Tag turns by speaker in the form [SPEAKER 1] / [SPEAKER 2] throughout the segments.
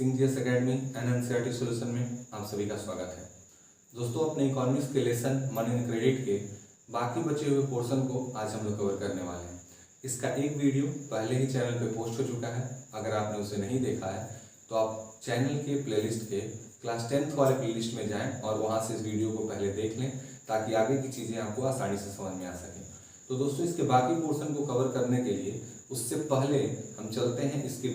[SPEAKER 1] Singh GS academy and NCERT solution में आप सभी का स्वागत है। दोस्तों, अपने इकोनॉमिक्स के लेसन मनी एंड क्रेडिट के बाकी बचे हुए पोर्शन को आज हम लोग कवर करने वाले हैं। इसका एक वीडियो पहले ही चैनल पे पोस्ट हो चुका है। अगर आपने उसे नहीं देखा है तो आप चैनल के प्लेलिस्ट के क्लास 10th वाले प्लेलिस्ट में जाएं और वहां से इस वीडियो को पहले देख लें ताकि आगे की चीज़ें आपको आसानी से समझ में आ सकें। तो दोस्तों, इसके बाकी पोर्शन को कवर करने के लिए उससे पहले हम चलते हैं। इसके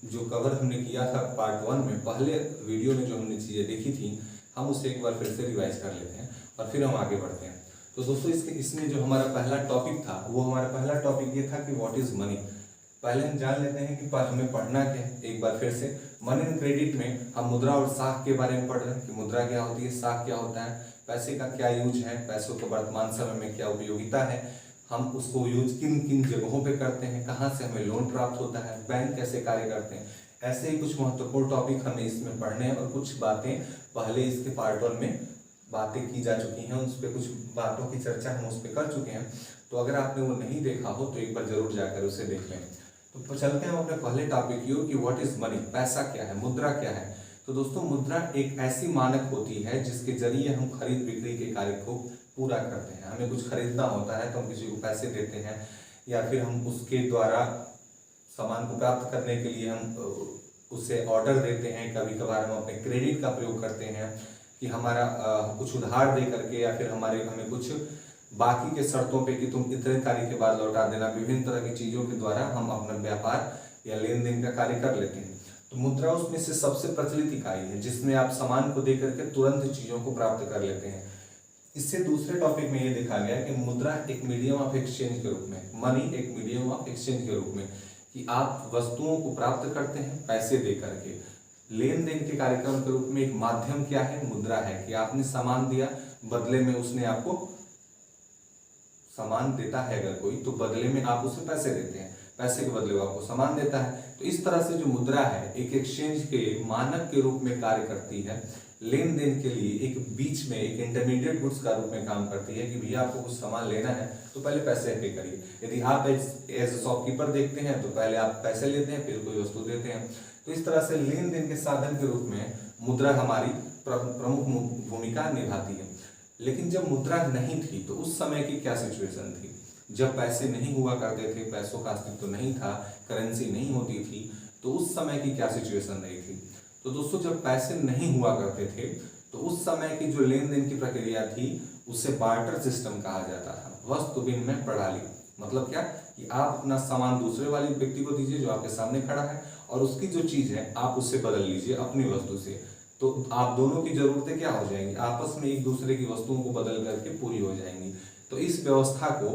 [SPEAKER 1] जो कवर हमने किया था पार्ट 1 में, पहले वीडियो में जो हमने चीज़ें देखी थी, हम उसे एक बार फिर से रिवाइज कर लेते हैं और फिर हम आगे बढ़ते हैं। तो दोस्तों, इसमें जो हमारा पहला टॉपिक था, वो हमारा पहला टॉपिक ये था कि व्हाट इज मनी। पहले हम जान लेते हैं कि हमें पढ़ना क्या है। एक बार फिर से मनी एंड क्रेडिट में हम मुद्रा और साख के बारे में पढ़ रहे हैं कि मुद्रा क्या होती है, साख क्या होता है, पैसे का क्या यूज है, पैसों का वर्तमान समय में क्या उपयोगिता है, हम उसको यूज किन किन जगहों पे करते हैं, कहाँ से हमें लोन प्राप्त होता है, बैंक कैसे कार्य करते हैं। ऐसे ही कुछ महत्वपूर्ण टॉपिक हमें इसमें पढ़ने हैं और कुछ बातें पहले इसके पार्ट 1 में बातें की जा चुकी हैं, उस पर कुछ बातों की चर्चा हम उस पर कर चुके हैं। तो अगर आपने वो नहीं देखा हो तो एक बार जरूर जाकर उसे देख लें। तो चलते हैं हम अपने पहले टॉपिक की ओर कि व्हाट इज मनी, पैसा क्या है, मुद्रा क्या है। तो दोस्तों, मुद्रा एक ऐसी मानक होती है जिसके जरिए हम खरीद बिक्री के कार्य को पूरा करते हैं। हमें कुछ खरीदना होता है तो हम किसी को पैसे देते हैं या फिर हम उसके द्वारा सामान को प्राप्त करने के लिए हम उसे ऑर्डर देते हैं। कभी कभार हम अपने क्रेडिट का प्रयोग करते हैं कि हमारा कुछ उधार दे करके या फिर हमें कुछ बाकी के शर्तों पे कि तुम इतने तारीख के बाद लौटा देना। विभिन्न तरह की चीजों के द्वारा हम अपना व्यापार या लेन देन का कार्य कर लेते हैं। तो मुद्रा उसमें से सबसे प्रचलित इकाई है जिसमें आप सामान को दे करके तुरंत चीजों को प्राप्त कर लेते हैं। इससे दूसरे टॉपिक में ये देखा गया कि मुद्रा एक मीडियम ऑफ एक्सचेंज के रूप में, मनी एक मीडियम ऑफ एक्सचेंज के रूप में, कि आप वस्तुओं को प्राप्त करते हैं पैसे दे करके। लेन देन के कार्यक्रम के रूप में एक माध्यम क्या है, मुद्रा है कि आपने सामान दिया, बदले में उसने आपको सामान देता है। अगर कोई तो बदले में आप उसे पैसे देते हैं, पैसे के बदले वो आपको सामान देता है। तो इस तरह से जो मुद्रा है एक एक्सचेंज के मानक के रूप में कार्य करती है। लेन देन के लिए एक बीच में एक इंटरमीडिएट गुड्स का रूप में काम करती है कि भैया आपको कुछ सामान लेना है तो पहले पैसे पे करिए। यदि आप एज शॉपकीपर देखते हैं तो पहले आप पैसे लेते हैं फिर कोई वस्तु देते हैं। तो इस तरह से लेन देन के साधन के रूप में मुद्रा हमारी प्रमुख भूमिका निभाती है। लेकिन जब मुद्रा नहीं थी तो उस समय की क्या सिचुएशन थी? जब पैसे नहीं हुआ करते थे, पैसों का अस्तित्व नहीं था, करेंसी नहीं होती थी, तो उस समय की क्या सिचुएशन रही थी? तो दोस्तों, जब पैसे नहीं हुआ करते थे तो उस समय की जो लेन देन की प्रक्रिया थी उसे बार्टर सिस्टम कहा जाता था, वस्तु विनिमय प्रणाली। मतलब क्या कि आप अपना सामान दूसरे वाले व्यक्ति को दीजिए जो आपके सामने खड़ा है और उसकी जो चीज है आप उससे बदल लीजिए अपनी वस्तु से। तो आप दोनों की जरूरतें क्या हो जाएंगी, आपस में एक दूसरे की वस्तुओं को बदल करके पूरी हो जाएंगी। तो इस व्यवस्था को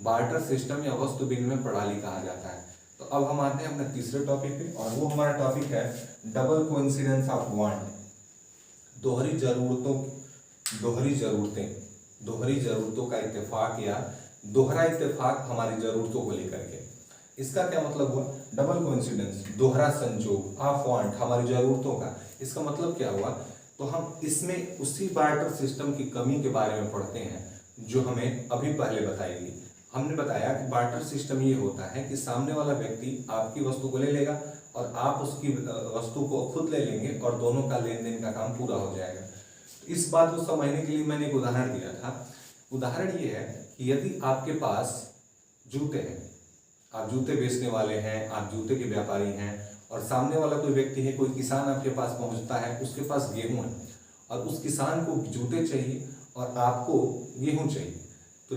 [SPEAKER 1] बार्टर सिस्टम या वस्तु विनिमय प्रणाली कहा जाता है। तो अब हम आते हैं अपने तीसरे टॉपिक पे और वो हमारा टॉपिक है डबल कोइंसिडेंस ऑफ वांट। दोहरी जरूरतों का इत्तेफाक या दोहरा इत्तेफाक हमारी जरूरतों को लेकर के। इसका क्या मतलब हुआ? डबल कोइंसिडेंस, दोहरा संयोग ऑफ वांट, हमारी जरूरतों का। इसका मतलब क्या हुआ? तो हम इसमें उसी बार्टर सिस्टम की कमी के बारे में पढ़ते हैं जो हमें अभी पहले बताई गई। हमने बताया कि बार्टर सिस्टम ये होता है कि सामने वाला व्यक्ति आपकी वस्तु को ले लेगा और आप उसकी वस्तु को खुद ले लेंगे और दोनों का लेन देन का काम पूरा हो जाएगा। इस बात को समझने के लिए मैंने एक उदाहरण दिया था। उदाहरण ये है कि यदि आपके पास जूते हैं, आप जूते बेचने वाले हैं, आप जूते के व्यापारी हैं और सामने वाला कोई व्यक्ति है, कोई किसान आपके पास पहुंचता है, उसके पास गेहूं है और उस किसान को जूते चाहिए और आपको गेहूं चाहिए। तो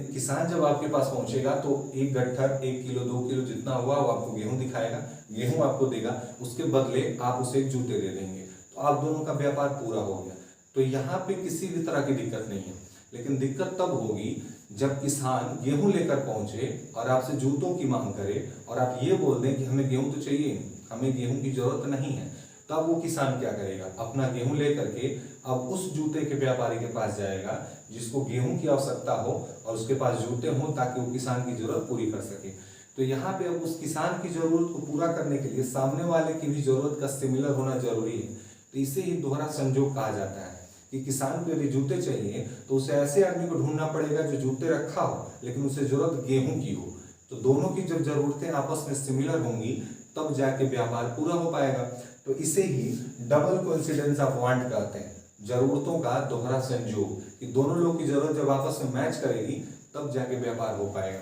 [SPEAKER 1] किसान जब आपके पास पहुंचेगा तो एक गट्ठर 1 किलो 2 किलो जितना हुआ वो आपको गेहूं दिखाएगा, गेहूं आपको देगा, उसके बदले आप उसे जूते दे देंगे। तो आप दोनों का व्यापार पूरा हो गया। तो यहाँ पे किसी भी तरह की दिक्कत नहीं है। लेकिन दिक्कत तब होगी जब किसान गेहूं लेकर पहुंचे और आपसे जूतों की मांग करे और आप ये बोल दें कि हमें गेहूं तो चाहिए, हमें गेहूं की जरूरत नहीं है। तब वो किसान क्या करेगा? अपना गेहूं लेकर के अब उस जूते के व्यापारी के पास जाएगा जिसको गेहूं की आवश्यकता हो और उसके पास जूते हों ताकि वो किसान की जरूरत पूरी कर सके। तो यहाँ पे अब उस किसान की जरूरत को पूरा करने के लिए सामने वाले की भी जरूरत का सिमिलर होना जरूरी है। तो इसे ही दोहरा संयोग कहा जाता है कि किसान को यदि जूते चाहिए तो उसे ऐसे आदमी को ढूंढना पड़ेगा जो जूते रखा हो लेकिन उसे जरूरत गेहूं की हो। तो दोनों की जब जरूरतें आपस में सिमिलर होंगी तब जाके व्यापार पूरा हो पाएगा। तो इसे ही डबल कोइंसिडेंस ऑफ वांट कहते हैं, जरूरतों का दोहरा संयोग, कि दोनों लोग की जरूरत जब आपस में मैच करेगी तब जाके व्यापार हो पाएगा।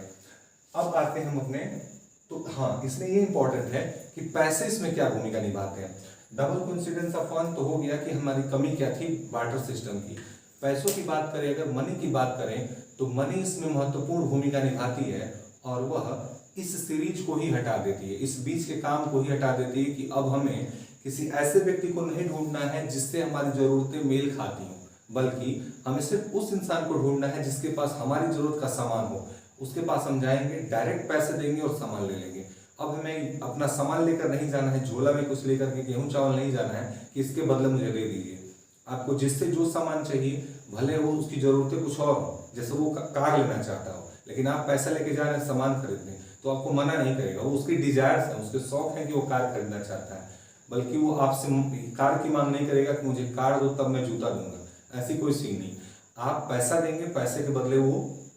[SPEAKER 1] अब आते हैं हम अपने, तो हाँ इसमें ये इंपॉर्टेंट है कि पैसे इसमें क्या भूमिका निभाते हैं। डबल कोइंसिडेंस ऑफ वांट तो हो गया कि हमारी कमी क्या थी, बार्टर सिस्टम की। पैसों की बात करें, अगर मनी की बात करें, तो मनी इसमें महत्वपूर्ण भूमिका निभाती है और वह इस सीरीज को ही हटा देती है, इस बीच के काम को ही हटा देती है कि अब हमें किसी ऐसे व्यक्ति को नहीं ढूंढना है जिससे हमारी जरूरतें मेल खाती हों, बल्कि हमें सिर्फ उस इंसान को ढूंढना है जिसके पास हमारी जरूरत का सामान हो। उसके पास हम जाएंगे, डायरेक्ट पैसे देंगे और सामान ले लेंगे। अब हमें अपना सामान लेकर नहीं जाना है, झोला में कुछ लेकर के गेहूं चावल नहीं जाना है कि इसके बदले मुझे दे दीजिए। आपको जिससे जो सामान चाहिए, भले वो उसकी जरूरतें कुछ और हो, जैसे वो कार लेना चाहता हो, लेकिन आप पैसा लेके जा रहे हैं सामान खरीदने, तो आपको मना नहीं करेगा। वो उसकी डिजायर्स है, उसके शौक है कि वो कार खरीदना चाहता है, बल्कि वो आपसे कार की मांग नहीं करेगा कि मुझे कार दो तब मैं जूता दूंगा। ऐसी कोई सीन नहीं। आप पैसा देंगे, पैसे के बदले वो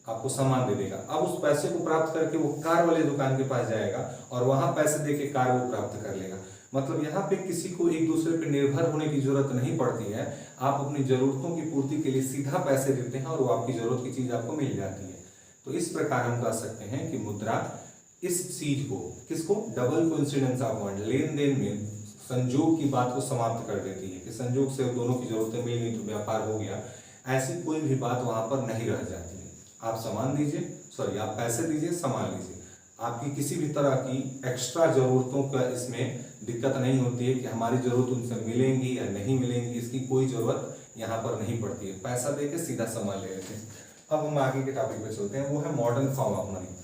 [SPEAKER 1] आपको सामान दे देगा। अब उस पैसे को प्राप्त करके वो कार वाले दुकान के पास जाएगा और वहां पैसे देके कार वो प्राप्त कर लेगा। मतलब यहाँ पे किसी को एक दूसरे पे निर्भर होने की जरूरत नहीं पड़ती है। आप अपनी जरूरतों की पूर्ति के लिए सीधा पैसे देते हैं और वो आपकी जरूरत की चीज आपको मिल जाती है। तो इस प्रकार हम कह सकते हैं कि मुद्रा इस चीज को, किसको, डबल कोइंसिडेंस ऑफ वांट, लेन देन में संजोग की बात को समाप्त कर देती है कि संजोग से दोनों की जरूरतें मिल गई तो व्यापार हो गया। ऐसी कोई भी बात वहां पर नहीं रह जाती है। आप सामान दीजिए, सॉरी आप पैसे दीजिए, सामान लीजिए, आपकी किसी भी तरह की एक्स्ट्रा जरूरतों का इसमें दिक्कत नहीं होती है कि हमारी जरूरत उनसे मिलेंगी या नहीं मिलेंगी, इसकी कोई जरूरत यहाँ पर नहीं पड़ती है। पैसा देके सीधा सामान ले लेते हैं। अब हम आगे के टॉपिक पे चलते हैं, वो है modern form of money.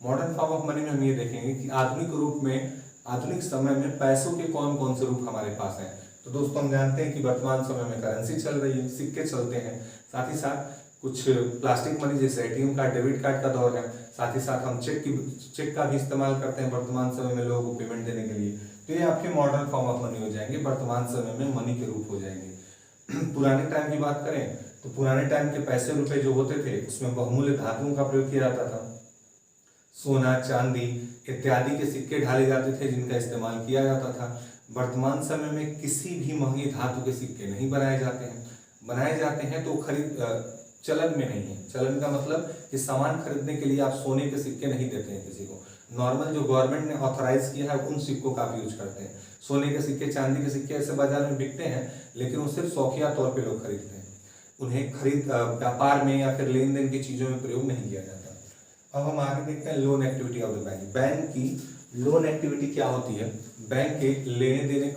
[SPEAKER 1] Modern form of money में हम ये देखेंगे कि आधुनिक रूप में, आधुनिक समय में पैसों के कौन कौन से रूप हमारे पास हैं। तो दोस्तों हम जानते हैं कि वर्तमान समय में करेंसी चल रही है, सिक्के चलते हैं, साथ ही साथ कुछ प्लास्टिक मनी जैसे एटीएम कार्ड, डेबिट कार्ड का दौर है, साथ ही साथ हम चेक का भी इस्तेमाल करते हैं वर्तमान समय में लोगों को पेमेंट देने के लिए। तो ये आपके मॉडर्न फॉर्म ऑफ मनी हो जाएंगे, वर्तमान समय में मनी के रूप हो जाएंगे। पुराने टाइम की बात करें तो पुराने टाइम के पैसे रुपए जो होते थे उसमें बहुमूल्य धातुओं का प्रयोग किया जाता था। सोना, चांदी इत्यादि के सिक्के ढाले जाते थे जिनका इस्तेमाल किया जाता था। वर्तमान समय में किसी भी महंगी धातु के सिक्के नहीं बनाए जाते हैं। बनाए जाते हैं तो खरीद चलन में नहीं है। चलन का मतलब कि सामान खरीदने के लिए आप सोने के सिक्के नहीं देते हैं किसी को। नॉर्मल जो गवर्नमेंट ने ऑथराइज किया है उन सिक्कों का भी यूज करते हैं। सोने के सिक्के, चांदी के सिक्के ऐसे बाजार में बिकते हैं, लेकिन वो सिर्फ शौकिया तौर पे लोग खरीदते हैं। उन्हें खरीद व्यापार में या फिर लेन देन की चीजों में प्रयोग नहीं किया जाता। अब हम आगे देखते हैं loan activity of the bank. Bank की लोन एक्टिविटी क्या होती है, बैंक के लेने देने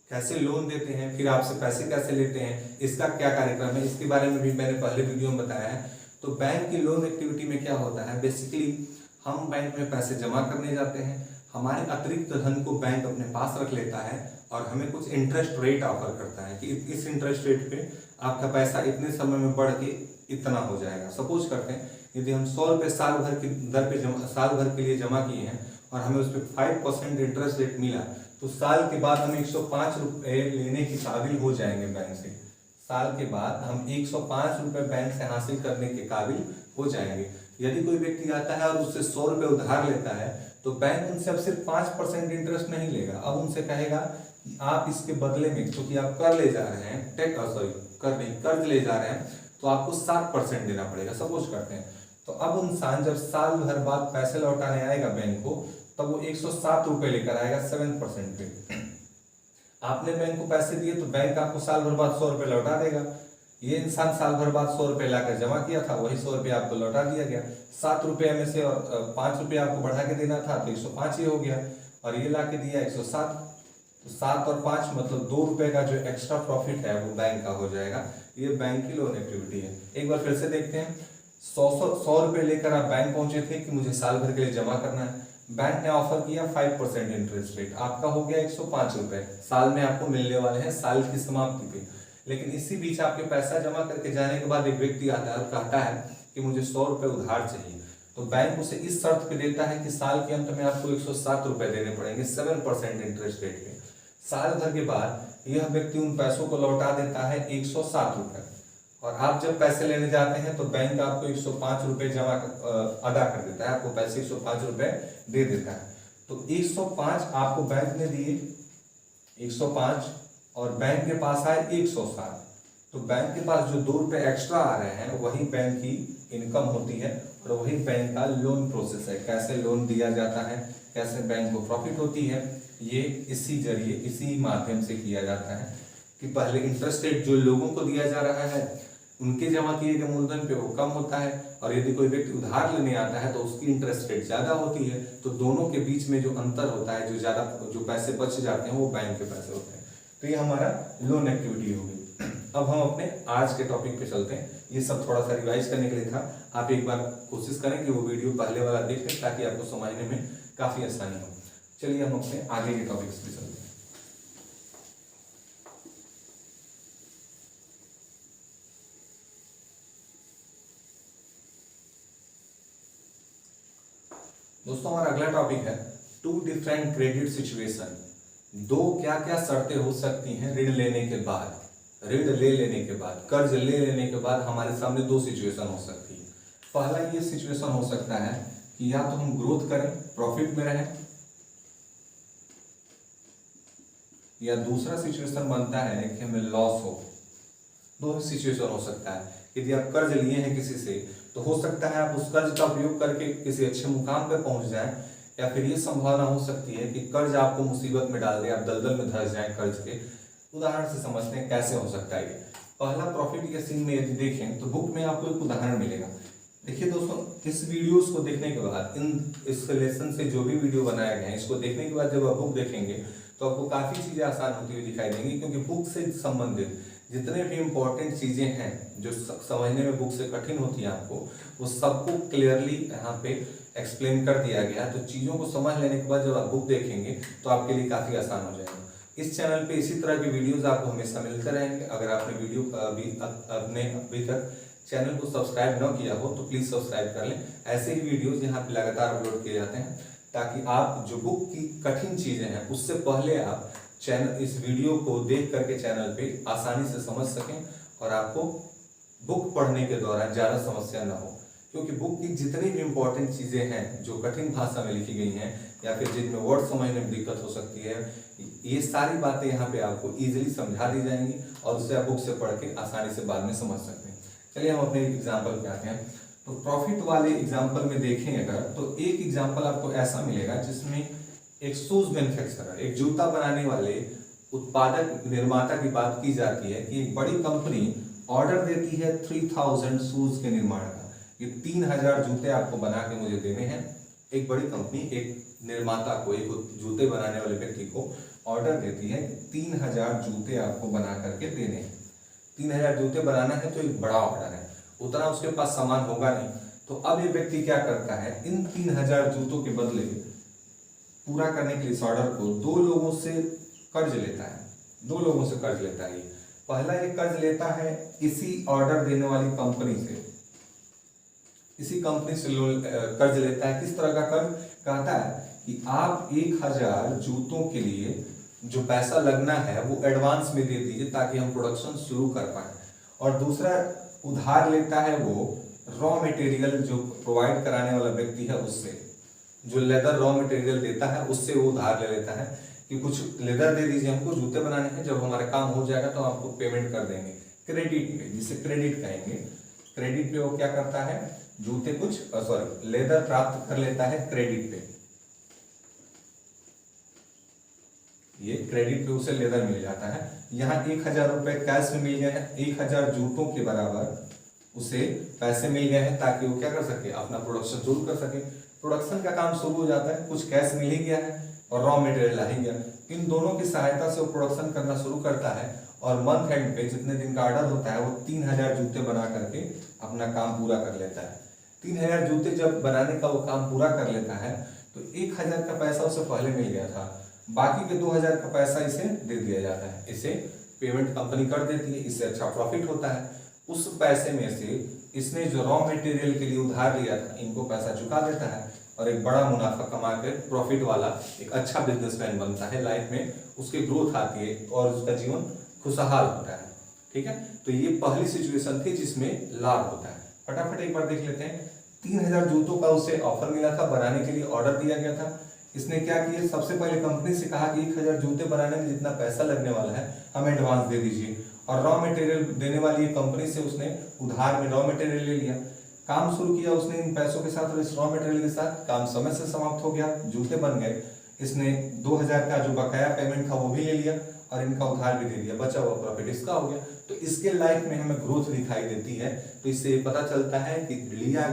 [SPEAKER 1] कैसे लोन देते हैं, फिर आपसे पैसे कैसे लेते हैं, इसका क्या कार्यक्रम है, इसके बारे में भी मैंने पहले वीडियो में बताया है। तो बैंक की लोन एक्टिविटी में क्या होता है, बेसिकली हम बैंक में पैसे जमा करने जाते हैं, हमारे अतिरिक्त धन को बैंक अपने पास रख लेता है और हमें कुछ इंटरेस्ट रेट ऑफर करता है कि इस इंटरेस्ट रेट पे आपका पैसा इतने समय में बढ़ के इतना हो जाएगा। सपोज करते हैं यदि हम 100 रुपये साल भर की दर पे साल भर के लिए जमा किए हैं और हमें उस पर 5% इंटरेस्ट रेट मिला, तो साल के बाद हम 105 रुपये लेने की काबिल हो जाएंगे बैंक से। साल के बाद हम 105 रुपये बैंक से हासिल करने के काबिल हो जाएंगे। यदि कोई व्यक्ति आता है और उससे 100 रुपये उधार लेता है तो बैंक उनसे अब सिर्फ 5% इंटरेस्ट नहीं लेगा, अब उनसे कहेगा कि आप इसके बदले में, क्योंकि आप कर ले जा रहे हैं, कर्ज ले जा रहे हैं, तो आपको 7% देना पड़ेगा। सपोज करते हैं तो अब इंसान जब साल भर बाद पैसे लौटाने आएगा बैंक को, तब वो 107 रुपये लेकर आएगा 7% पे। आपने बैंक को पैसे दिए तो बैंक आपको साल भर बाद 100 रुपये लौटा देगा। ये इंसान साल भर बाद 100 रुपये लाकर जमा किया था, वही 100 रुपये आपको लौटा दिया गया। 7 रुपये में से 5 रुपये आपको बढ़ा के देना था तो 105 ही हो गया, और ये ला के दिया 107। तो 7 और 5 मतलब 2 रुपये का जो एक्स्ट्रा प्रॉफिट है वो बैंक का हो जाएगा। ये बैंक की लोन एक्टिविटी है। एक बार फिर से देखते हैं, 100 रुपये लेकर आप बैंक पहुंचे थे कि मुझे साल भर के लिए जमा करना है। बैंक ने ऑफर किया 5% इंटरेस्ट रेट, आपका हो गया 105 रुपये, साल में आपको मिलने वाले हैं साल की समाप्ति पे। लेकिन इसी बीच आपके पैसा जमा करके जाने के बाद एक व्यक्ति आता है और कहता है कि मुझे 100 रुपये उधार चाहिए, तो बैंक उसे इस शर्त पे देता है कि साल के अंत में आपको 107 रुपये देने पड़ेंगे 7% इंटरेस्ट रेट पे। साल भर के बाद यह व्यक्ति उन पैसों को लौटा देता है 107 रुपये, और आप जब पैसे लेने जाते हैं तो बैंक आपको 105 रुपये अदा कर देता है, आपको पैसे 105 रुपये दे देता है। तो 105 आपको बैंक ने दिए 105 और बैंक के पास आए 107, तो बैंक के पास जो 2 रुपए एक्स्ट्रा आ रहे हैं वही बैंक की इनकम होती है और वही बैंक का लोन प्रोसेस है। कैसे लोन दिया जाता है, कैसे बैंक को प्रॉफिट होती है, ये इसी जरिए इसी माध्यम से किया जाता है कि पहले इंटरेस्ट रेट जो लोगों को दिया जा रहा है उनके जमा किए गए मूलधन पे वो कम होता है, और यदि कोई व्यक्ति उधार लेने आता है तो उसकी इंटरेस्ट रेट ज्यादा होती है, तो दोनों के बीच में जो अंतर होता है, जो पैसे बच जाते हैं वो बैंक के पैसे होते हैं। तो ये हमारा लोन एक्टिविटी हो गई। अब हम अपने आज के टॉपिक पे चलते हैं। ये सब थोड़ा सा रिवाइज करने के लिए था, आप एक बार कोशिश करें कि वो वीडियो पहले वाला देखें ताकि आपको समझने में काफी आसानी हो। चलिए हम अपने आगे के टॉपिक्स पे चलते हैं। दोस्तों हमारा अगला टॉपिक है 2 डिफरेंट क्रेडिट सिचुएशन। दो क्या क्या शर्तें हो सकती हैं ऋण लेने के बाद, ऋण ले लेने के बाद, कर्ज ले लेने के बाद हमारे सामने 2 सिचुएशन हो सकती है। पहला ये सिचुएशन हो सकता है कि या तो हम ग्रोथ करें, प्रॉफिट में रहें, या दूसरा सिचुएशन बनता है कि हमें लॉस हो। दो सिचुएशन हो सकता है। यदि आप कर्ज लिए हैं किसी से तो हो सकता है आप उस कर्ज का उपयोग करके किसी अच्छे मुकाम पर पहुंच जाएं, या फिर ये संभावना हो सकती है कि कर्ज आपको मुसीबत में डाल दे, आप दलदल में धंस जाएं कर्ज के। उदाहरण से समझते हैं कैसे हो सकता है ये। पहला प्रॉफिट के सीन में यदि देखें तो बुक में आपको एक उदाहरण मिलेगा। देखिए दोस्तों, इस वीडियोस को देखने के बाद, इस लेसन से जो भी वीडियो बनाया गया है इसको देखने के बाद जब आप बुक देखेंगे तो आपको काफी चीजें आसान होती हुई दिखाई देंगी, क्योंकि बुक से संबंधित जितने भी इंपॉर्टेंट चीजें हैं जो समझने में बुक से कठिन होती है आपको, वो सबको क्लियरली यहाँ पे एक्सप्लेन कर दिया गया। तो चीजों को समझ लेने के बाद जब आप बुक देखेंगे तो आपके लिए काफी आसान हो जाएगा। इस चैनल पे इसी तरह की वीडियोस आपको हमेशा मिलते रहेंगे। अगर आपने वीडियो अभी तक चैनल को सब्सक्राइब न किया हो तो प्लीज सब्सक्राइब कर लें। ऐसे ही वीडियोस यहाँ पे लगातार अपलोड किए जाते हैं ताकि आप जो बुक की कठिन चीजें हैं उससे पहले आप चैनल इस वीडियो को देख करके चैनल पे आसानी से समझ सकें और आपको बुक पढ़ने के दौरान ज्यादा समस्या ना हो। क्योंकि बुक की जितनी भी इंपॉर्टेंट चीजें हैं जो कठिन भाषा में लिखी गई हैं या फिर जिनमें वर्ड समझने में दिक्कत हो सकती है, ये सारी बातें यहाँ पे आपको इजीली समझा दी जाएंगी और उससे आप बुक से पढ़ के आसानी से बाद में समझ सकते हैं। चलिए हम अपने एग्जाम्पल पे आते हैं। तो प्रॉफिट वाले एग्जाम्पल में देखें अगर, तो एक एग्जाम्पल आपको ऐसा मिलेगा जिसमें एक शूज मैन्युफैक्चरर, एक जूता बनाने वाले उत्पादक निर्माता की बात की जाती है कि एक बड़ी कंपनी ऑर्डर देती है 3000 शूज के निर्माण का। ये 3000 जूते आपको बना के मुझे देने हैं। एक बड़ी कंपनी एक निर्माता को, एक जूते बनाने वाले व्यक्ति को ऑर्डर देती है कि 3000 जूते आपको बना करके देने हैं। 3000 जूते बनाना है तो एक बड़ा ऑर्डर है, उतना उसके पास सामान होगा नहीं। तो अब ये व्यक्ति क्या करता है, इन 3000 जूतों के बदले पूरा करने के लिए इस ऑर्डर को 2 लोगों से कर्ज लेता है। 2 लोगों से कर्ज लेता है। पहला ये कर्ज लेता है इसी ऑर्डर देने वाली कंपनी से, इसी कंपनी से कर्ज लेता है। किस तरह का कर्ज? कहता है कि आप 1000 जूतों के लिए जो पैसा लगना है वो एडवांस में दे दीजिए ताकि हम प्रोडक्शन शुरू कर पाए। और दूसरा उधार लेता है वो रॉ मटेरियल जो प्रोवाइड कराने वाला व्यक्ति है उससे, जो लेदर रॉ मटेरियल देता है उससे वो उधार ले लेता है कि कुछ लेदर दे दीजिए, हमको जूते बनाने हैं, जब हमारा काम हो जाएगा तो आपको पेमेंट कर देंगे क्रेडिट पे, जिसे क्रेडिट कहेंगे। क्रेडिट पे वो क्या करता है, जूते लेदर प्राप्त कर लेता है क्रेडिट पे। ये क्रेडिट पे उसे लेदर मिल जाता है। यहाँ 1000 रुपए कैश में मिल गए हैं, 1000 जूतों के बराबर उसे पैसे मिल गए हैं ताकि वो क्या कर सके, अपना प्रोडक्शन शुरू कर सके। प्रोडक्शन का काम शुरू हो जाता है, कुछ कैश मिल ही गया है और रॉ मटेरियल आ ही गया। इन दोनों की सहायता से वो प्रोडक्शन करना शुरू करता है और मंथ एंड पे जितने दिन का ऑर्डर होता है वो 3000 जूते बना करके अपना काम पूरा कर लेता है। 3000 जूते जब बनाने का वो काम पूरा कर लेता है तो 1000 का पैसा उसे पहले मिल गया था, बाकी के 2000 का पैसा इसे दे दिया जाता है। इसे पेमेंट कंपनी कर देती है, इससे अच्छा प्रॉफिट होता है। उस पैसे में से इसने जो रॉ मटेरियल के लिए उधार लिया था इनको पैसा चुका देता है और एक बड़ा मुनाफा कमा कर प्रॉफिट वाला एक अच्छा बिजनेसमैन बनता है। लाइफ में उसकी ग्रोथ आती है और उसका जीवन खुशहाल होता है। ठीक है, तो ये पहली सिचुएशन थी जिसमें लाभ होता है। फटाफट एक बार देख लेते हैं। 3000 जूतों का उसे ऑफर मिला था, बनाने के लिए ऑर्डर दिया गया था। इसने क्या किया, सबसे पहले कंपनी से कहा कि 1000 जूते बनाने में जितना पैसा लगने वाला है हम एडवांस दे दीजिए, और रॉ मटेरियल देने वाली कंपनी से उसने उधार में रॉ मटेरियल ले लिया। काम शुरू किया उसने इन पैसों के साथ और इस रॉ मटेरियल के साथ, काम समय से समाप्त हो गया, जूते बन गए। इसने 2000 का जो बकाया पेमेंट था वो भी ले लिया और इनका उधार भी दे दिया, बचा हुआ प्रॉफिट इसका हो गया। तो इसके लाइफ में हमें ग्रोथ दिखाई देती है। तो इससे पता चलता है कि लिया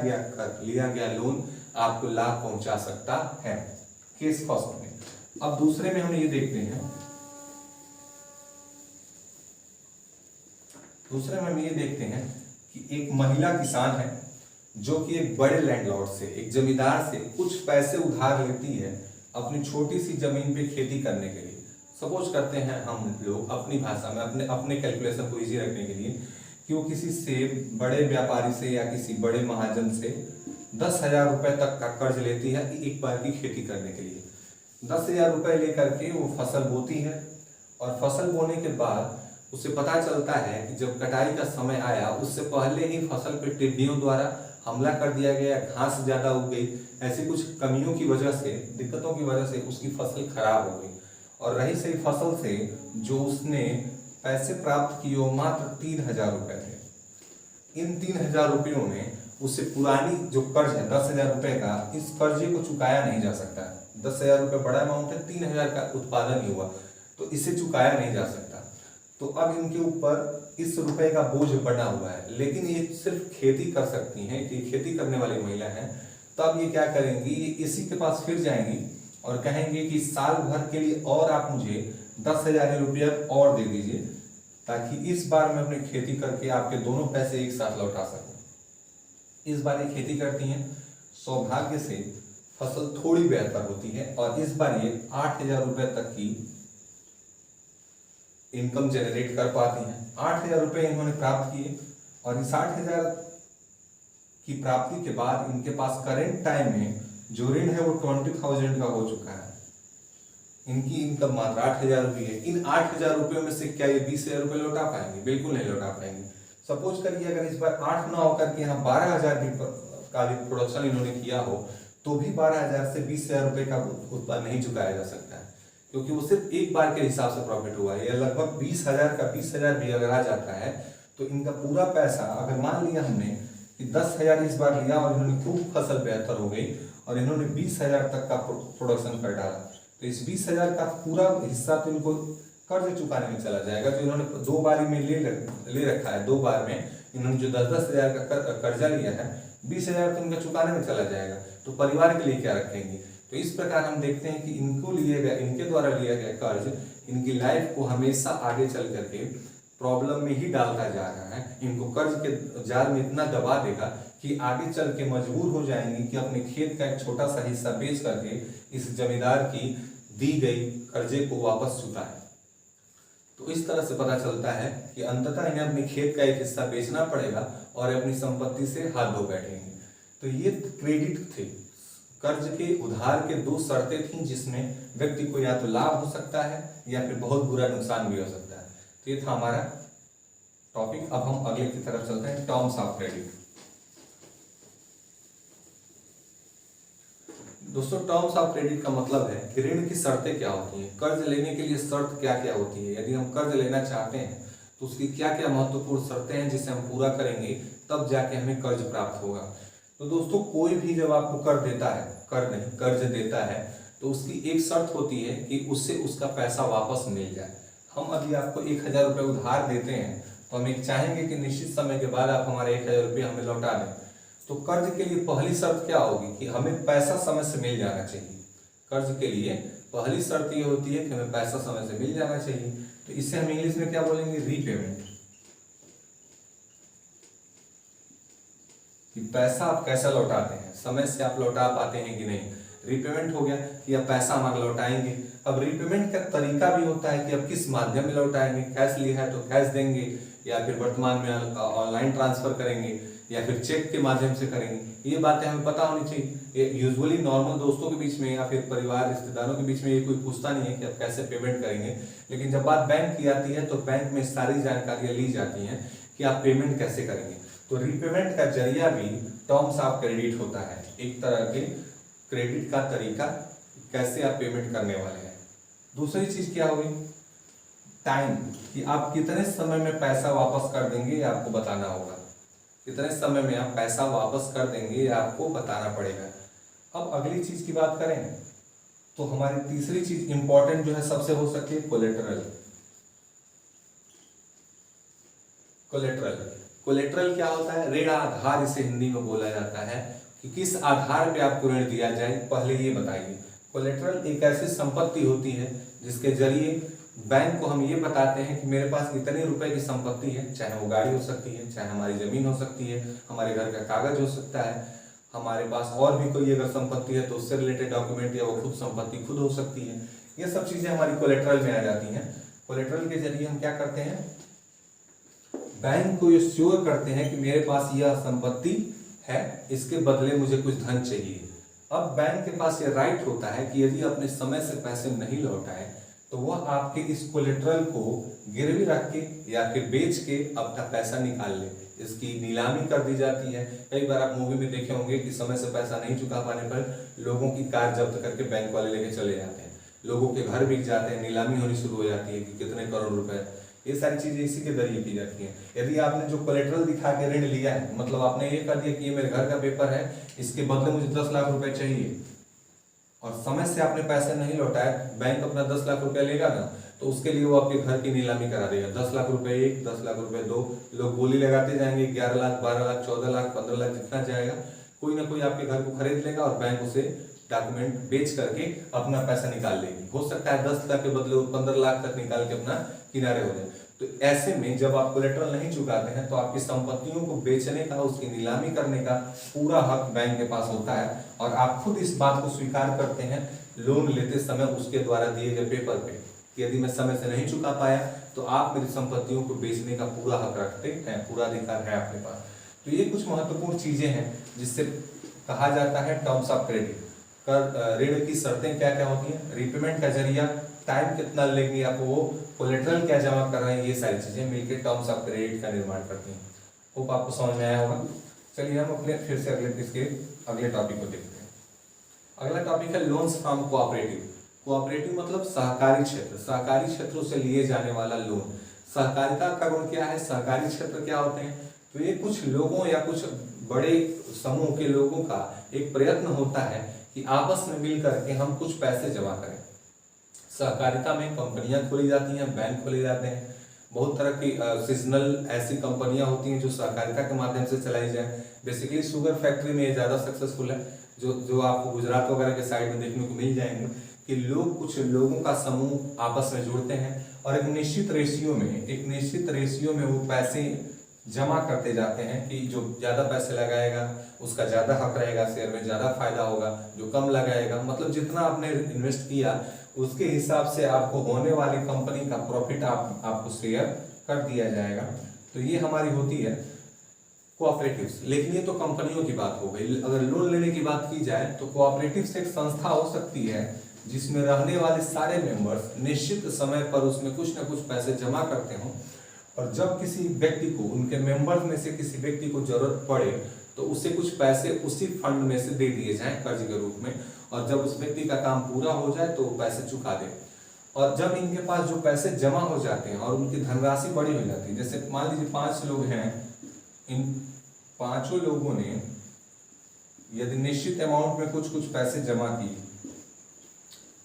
[SPEAKER 1] गया लोन आपको लाभ पहुंचा सकता है, केस फर्स्ट में। अब दूसरे में हम ये देखते हैं, दूसरे में हम ये देखते हैं कि एक महिला किसान है जो कि एक बड़े लैंडलॉर्ड से, एक जमींदार से कुछ पैसे उधार लेती है अपनी छोटी सी जमीन पे खेती करने के लिए। सपोज करते हैं हम लोग अपनी भाषा में अपने कैलकुलेशन को इजी रखने के लिए कि वो किसी से बड़े व्यापारी से या किसी बड़े महाजन से 10,000 रुपए तक का कर्ज लेती है एक बार की खेती करने के लिए। 10,000 रुपए लेकर के वो फसल बोती है और फसल बोने के बाद उसे पता चलता है कि जब कटाई का समय आया उससे पहले ही फसल पे टिड्डियों द्वारा हमला कर दिया गया, घास ज्यादा उग गई, ऐसी कुछ कमियों की वजह से, दिक्कतों की वजह से उसकी फसल खराब हो गई। और रही सही फसल से जो उसने पैसे प्राप्त किए वो मात्र 3,000 रुपए थे। इन 3,000 रुपयों में उससे पुरानी जो कर्ज है 10,000 रुपए का, इस कर्जे को चुकाया नहीं जा सकता। 10,000 रुपए बड़ा अमाउंट है, 3,000 का उत्पादन ही हुआ तो इसे चुकाया नहीं जा सकता। तो अब इनके ऊपर इस रुपए का बोझ बना हुआ है, लेकिन ये सिर्फ खेती कर सकती हैं, कि खेती करने वाली महिला है। तो अब ये क्या करेंगी, ये इसी के पास फिर जाएंगी और कहेंगे कि साल भर के लिए और आप मुझे 10,000 रुपया और दे दीजिए ताकि इस बार मैं अपनी खेती करके आपके दोनों पैसे एक साथ लौटा सकूं। इस बार ये खेती करती हैं, सौभाग्य से फसल थोड़ी बेहतर होती है और इस बार ये 8,000 रुपए तक की इनकम जनरेट कर पाती हैं। 8,000 रुपए इन्होंने प्राप्त किए और इस 8,000 की प्राप्ति के बाद इनके पास करेंट टाइम में जो ऋण है वो 20,000 का हो चुका है। इनकी इनकम मात्र 8,000 रुपये है। इन 8,000 रुपयों में से क्या ये 20,000 रुपये लौटा पाएंगे? बिल्कुल नहीं लौटा पाएंगे। सपोज करिए अगर इस बार 8 ना होकर के यहाँ 12,000 का भी प्रोडक्शन इन्होंने किया हो तो भी 12,000 से 20,000 रुपये का उत्पादन नहीं चुकाया जा सकता है, क्योंकि वो सिर्फ एक बार के हिसाब से प्रॉफिट हुआ है। या लगभग 20,000 का 20,000 भी अगर आ जाता है तो इनका पूरा पैसा, अगर मान लिया हमने कि 10,000 इस बार लिया और इन्होंने खूब फसल बेहतर हो गई और इन्होंने 20,000 तक का प्रोडक्शन कर डाला, तो इस 20,000 का पूरा हिस्सा तो इनको कर्ज चुकाने में चला जाएगा। तो इन्होंने 2 बारी में ले रखा है, 2 बार में इन्होंने जो 10,000 का कर्जा लिया है, 20,000 तो इनका चुकाने में चला जाएगा। तो परिवार के लिए क्या रखेंगे? तो इस प्रकार हम देखते हैं कि इनके द्वारा लिया गया कर्ज इनकी लाइफ को हमेशा आगे चल करके प्रॉब्लम में ही डालता जा रहा है। इनको कर्ज के जाल में इतना दबा देगा कि आगे चल के मजबूर हो जाएंगे कि अपने खेत का एक छोटा सा हिस्सा बेच करके इस जमींदार की दी गई कर्जे को वापस चुकाएं। तो इस तरह से पता चलता है कि अंततः इन्हें अपने खेत का एक हिस्सा बेचना पड़ेगा और अपनी संपत्ति से हाथ धो बैठेंगे। तो ये क्रेडिट थे, कर्ज के उधार के 2 शर्तें थी जिसमें व्यक्ति को या तो लाभ हो सकता है या फिर बहुत बुरा नुकसान भी हो सकता है। तो ये था हमारा टॉपिक। अब हम अगले की तरफ चलते हैं, टर्म्स ऑफ क्रेडिट। दोस्तों, टर्म्स ऑफ क्रेडिट का मतलब है कि ऋण की शर्तें क्या होती हैं, कर्ज लेने के लिए शर्त क्या क्या होती है। यदि हम कर्ज लेना चाहते हैं तो उसकी क्या क्या महत्वपूर्ण शर्तें हैं जिसे हम पूरा करेंगे तब जाके हमें कर्ज प्राप्त होगा। तो दोस्तों, कोई भी जब आपको कर्ज देता है तो उसकी एक शर्त होती है कि उससे उसका पैसा वापस मिल जाए। हम अभी आपको 1,000 रुपये उधार देते हैं तो हम एक चाहेंगे कि निश्चित समय के बाद आप हमारे 1,000 रुपये हमें लौटा दें। तो कर्ज के लिए पहली शर्त क्या होगी कि हमें पैसा समय से मिल जाना चाहिए। कर्ज के लिए पहली शर्त ये होती है कि हमें पैसा समय से मिल जाना चाहिए। तो इससे हम इंग्लिश में क्या बोलेंगे? रीपेमेंट। कि पैसा आप कैसा लौटाते हैं, समय से आप लौटा पाते हैं कि नहीं। रीपेमेंट हो गया कि आप पैसा हमारा लौटाएंगे। अब रीपेमेंट का तरीका भी होता है कि आप किस माध्यम में लौटाएंगे। कैश लिया है तो कैश देंगे, या फिर वर्तमान में ऑनलाइन ट्रांसफर करेंगे, या फिर चेक के माध्यम से करेंगे। ये बातें हमें पता होनी चाहिए। यूजुअली नॉर्मल दोस्तों के बीच में या फिर परिवार रिश्तेदारों के बीच में ये कोई पूछता नहीं है कि आप कैसे पेमेंट करेंगे। लेकिन जब बात बैंक की आती है तो बैंक में सारी जानकारियां ली जाती हैं कि आप पेमेंट कैसे करेंगे। तो रीपेमेंट का जरिया भी टर्म्स ऑफ क्रेडिट होता है, एक तरह के क्रेडिट का तरीका कैसे आप पेमेंट करने वाले हैं। दूसरी चीज क्या होगी, टाइम, कि आप कितने समय में पैसा वापस कर देंगे ये आपको बताना होगा। कितने समय में आप पैसा वापस कर देंगे ये आपको बताना पड़ेगा। अब अगली चीज की बात करें तो हमारी तीसरी चीज इंपॉर्टेंट जो है सबसे हो सकती है कोलेटरल। कोलेटरल क्या होता है, ऋण आधार इसे हिंदी में बोला जाता है, कि किस आधार पे आपको ऋण दिया जाए, पहले ये बताइए। कोलेटरल एक ऐसी संपत्ति होती है जिसके जरिए बैंक को हम ये बताते हैं कि मेरे पास इतने रुपए की संपत्ति है, चाहे वो गाड़ी हो सकती है, चाहे हमारी जमीन हो सकती है, हमारे घर का कागज हो सकता है, हमारे पास और भी कोई अगर संपत्ति है तो उससे रिलेटेड डॉक्यूमेंट या वो खुद संपत्ति खुद हो सकती है। ये सब चीजें हमारी कोलेटरल में आ जाती हैं। कोलेटरल के जरिए हम क्या करते हैं, बैंक को ये श्योर करते हैं कि मेरे पास यह संपत्ति है, इसके बदले मुझे कुछ धन चाहिए। अब बैंक के पास ये राइट होता है कि यदि अपने समय से पैसे नहीं लौटाए तो वह आपके इस कोलेटरल को गिरवी रख के या फिर बेच के अपना पैसा निकाल ले। इसकी नीलामी कर दी जाती है। कई बार आप मूवी में देखे होंगे कि समय से पैसा नहीं चुका पाने पर लोगों की कार जब्त करके बैंक वाले लेके चले जाते हैं, लोगों के घर बिक जाते हैं, नीलामी होनी शुरू हो जाती है कि कितने करोड़ रुपए। ये सारी चीजें इसी के जरिए की जाती हैं। यदि आपने जो कोलेटरल दिखा के ऋण लिया है, मतलब आपने ये कर दिया कि ये मेरे घर का पेपर है, इसके बदले मुझे 10 लाख रुपए चाहिए, और समय से आपने पैसे नहीं लौटाए, बैंक अपना 10 लाख रुपए लेगा ना, तो उसके लिए वो आपके घर की नीलामी करा देगा। 10 लाख रुपए एक, 10 लाख रुपए दो, लोग बोली लगाते जाएंगे, 11 लाख, 12 लाख, 14 लाख, 15 लाख, जितना जाएगा कोई ना कोई आपके घर को खरीद लेगा और बैंक उसे डॉक्यूमेंट बेच करके अपना पैसा निकाल लेगी। हो सकता है 10 लाख के बदले वो 15 लाख तक निकाल के अपना किनारे हो जाए। तो ऐसे में जब आप कोलेटरल नहीं चुकाते हैं तो आपकी संपत्तियों को बेचने का, उसकी नीलामी करने का पूरा हक बैंक के पास होता है, और आप खुद इस बात को स्वीकार करते हैं लोन लेते समय उसके द्वारा दिए गए पेपर पे कि यदि मैं समय से नहीं चुका पाया तो आप मेरी संपत्तियों को बेचने का पूरा हक रखते हैं, पूरा अधिकार है आपके पास। तो ये कुछ महत्वपूर्ण चीजें हैं जिससे कहा जाता है टर्म्स ऑफ क्रेडिट। ऋण की शर्तें क्या क्या होती हैं, रीपेमेंट का जरिया, टाइम कितना लेंगे आप, वो कोलेटरल क्या जमा कर रहे हैं, ये सारी चीजें मिलकर टर्म्स ऑफ क्रेडिट का निर्माण करती हैं। होप आपको समझ में आया होगा। चलिए हम अपने फिर से अगले टॉपिक को देखते हैं। अगला टॉपिक है लोन्स फ्रॉम कोऑपरेटिव। कोऑपरेटिव मतलब सहकारी क्षेत्र, सहकारी क्षेत्रों से लिए जाने वाला लोन। सहकारिता का गुण क्या है, सहकारी क्षेत्र क्या होते हैं, तो ये कुछ लोगों या कुछ बड़े समूह के लोगों का एक प्रयत्न होता है कि आपस में मिल करके हम कुछ पैसे जमा करें। सहकारिता में कंपनियां खोली जाती हैं, बैंक खोले जाते हैं, बहुत तरह की सीजनल ऐसी कंपनियां होती हैं जो सहकारिता के माध्यम से चलाई जाए। बेसिकली शुगर फैक्ट्री में ये ज़्यादा सक्सेसफुल है, जो आपको गुजरात वगैरह के साइड में देखने को मिल जाएंगे कि लोग, कुछ लोगों का समूह आपस में जुड़ते हैं और एक निश्चित रेशियो में वो पैसे जमा करते जाते हैं कि जो ज़्यादा पैसे लगाएगा उसका ज़्यादा हक रहेगा, शेयर में ज़्यादा फायदा होगा, जो कम लगाएगा मतलब जितना आपने इन्वेस्ट किया उसके हिसाब से आपको होने वाली कंपनी का प्रॉफिट आपको शेयर कर दिया जाएगा। तो ये हमारी होती है कोऑपरेटिव्स। लेकिन ये तो कंपनियों की बात हो गई। अगर लोन लेने की बात की जाए तो कोऑपरेटिव्स एक संस्था हो सकती है जिसमें रहने वाले सारे मेंबर्स निश्चित समय पर उसमें कुछ ना कुछ पैसे जमा करते हों, और जब किसी व्यक्ति को, उनके मेंबर्स में से किसी व्यक्ति को जरूरत पड़े तो उसे कुछ पैसे उसी फंड में से दे दिए जाएं कर्ज के रूप में, और जब उस व्यक्ति का काम पूरा हो जाए तो वो पैसे चुका दे। और जब इनके पास जो पैसे जमा हो जाते हैं और उनकी धनराशि बड़ी हो जाती है, जैसे मान लीजिए 5 लोग हैं, इन 5 लोगों ने यदि निश्चित अमाउंट में कुछ पैसे जमा किए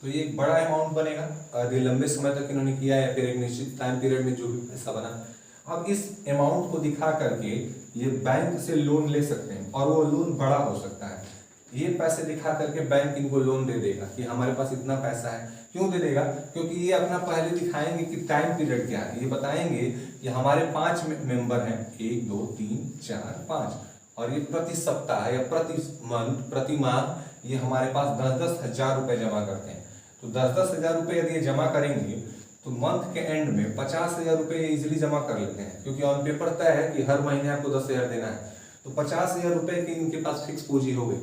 [SPEAKER 1] तो ये एक बड़ा अमाउंट बनेगा। यदि लंबे समय तक इन्होंने किया या फिर एक निश्चित टाइम पीरियड में जो भी पैसा बना, अब इस अमाउंट को दिखा करके ये बैंक से लोन ले सकते हैं, और वो लोन बड़ा हो सकता है। ये पैसे दिखा करके बैंक इनको लोन दे देगा कि हमारे पास इतना पैसा है। क्यों दे देगा, क्योंकि ये अपना पहले दिखाएंगे कि टाइम पीरियड क्या है। ये बताएंगे कि हमारे 5 मेंबर हैं, 1 2 3 4 5, और ये प्रति सप्ताह या प्रति माह ये हमारे पास 10-10 हजार रुपए जमा करते हैं। तो 10-10 हजार रुपए यदि ये जमा करेंगे तो मंथ के एंड में 50 हजार रुपए इजिली जमा कर लेते हैं, क्योंकि ऑन पेपर तय है कि हर महीने आपको 10 हजार देना है। तो 50 हजार रुपए की इनके पास फिक्स पूंजी हो गई।